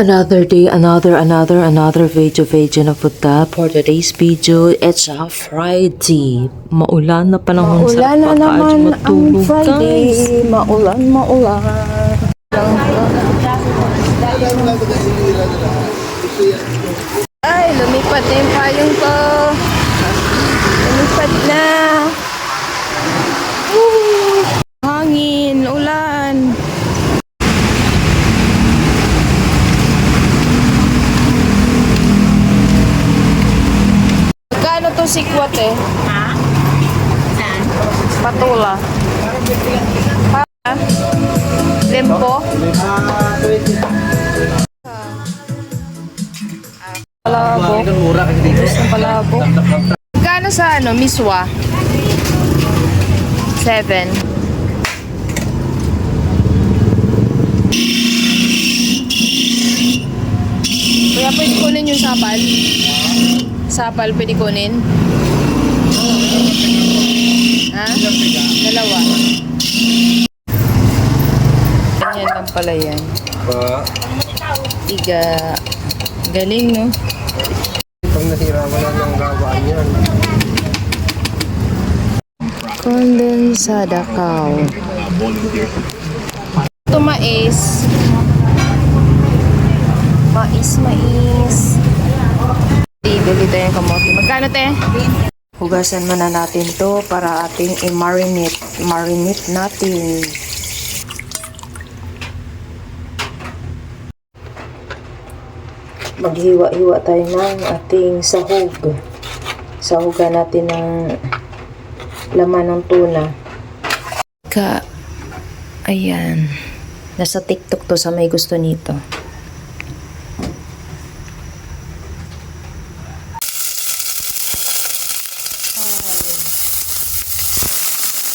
Another day, another video na punta. For today's video, it's a Friday. Maulan na panahon sa Maulan na naman ang matulog, Friday. guys. Maulan. Ay, lumipat na yung payong ko. Lumipat na. Hangin, ulan. Magkano to sikwat eh? Ha? Saan? Patula. Ha? Lempo? Palabok. Gusto palabok. Magkano sa miswa? 7. Kuya, pwede kunin yung sapal? Sapal, pwede kunin? Ha? Dalawa. Ganyan lang pala yan. Tiga. Galing, no? Pag nasira mo lang ng gawaan yan. Kondensada cow. Ito mais. Mais. Bili tayong kamote. Magkano, te? Hugasan muna natin to para ating i-marinate. Marinate natin. Maghiwa-hiwa tayo ng ating sahog. Sahugan natin ng laman ng tuna. Ayan. Nasa TikTok to sa may gusto nito.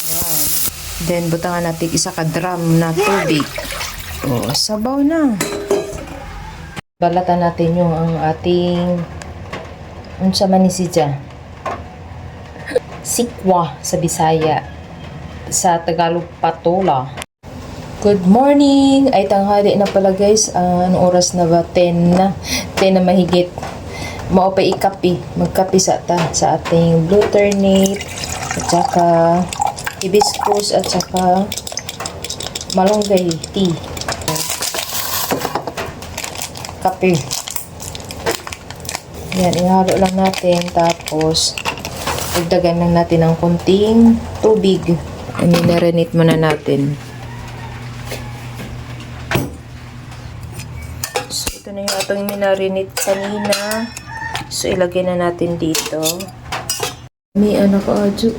Ayan. Then, butangan natin isa ka drum na tubig. O, sabaw na. Balatan natin yung ang ating unsa man ni siya? Sikwa sa Bisaya. Sa Tagalog, patula. Good morning! Ay tanghali na pala, guys. Anong oras na ba? 10 na. 10 na mahigit. Mao pa ikapi. Magkapi sa ating blue turnip at saka hibiscus at saka malunggay tea. Kape. Yan, ihalo lang natin. Tapos, dagdagan lang natin ng konting tubig. Minarinate muna natin. So, ito na yung atong minarinate kanina. So, ilagay na natin dito. May anak ka, Adjo.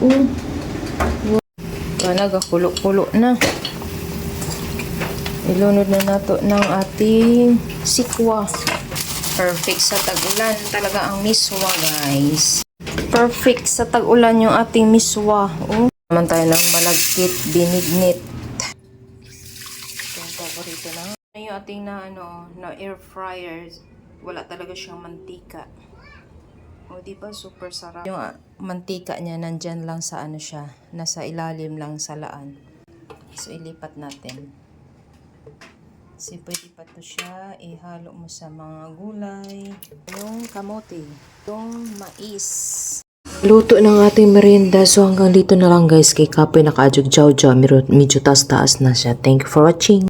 Nagakulo-kulo na. Ilunod na nato ng ating sikwa. Perfect sa tag-ulan. Talaga ang miswa, guys. Perfect sa tag-ulan yung ating miswa. Oh. Naman tayo ng malagkit, binignit. Ito yung paborito na. Yung ating na air fryer. Wala talaga siyang mantika. O, diba? Super sarap. Yung mantika niya nandyan lang sa siya. Nasa ilalim lang sa laan. So, ilipat natin. Kasi pwede pa to siya. Ihalo mo sa mga gulay. Yung kamote. Yung mais. Luto ng ating merienda. So hanggang dito na lang, guys. Kay Kapoy nakaadjog jaw-jaw. Medyo taas-taas na siya. Thank you for watching.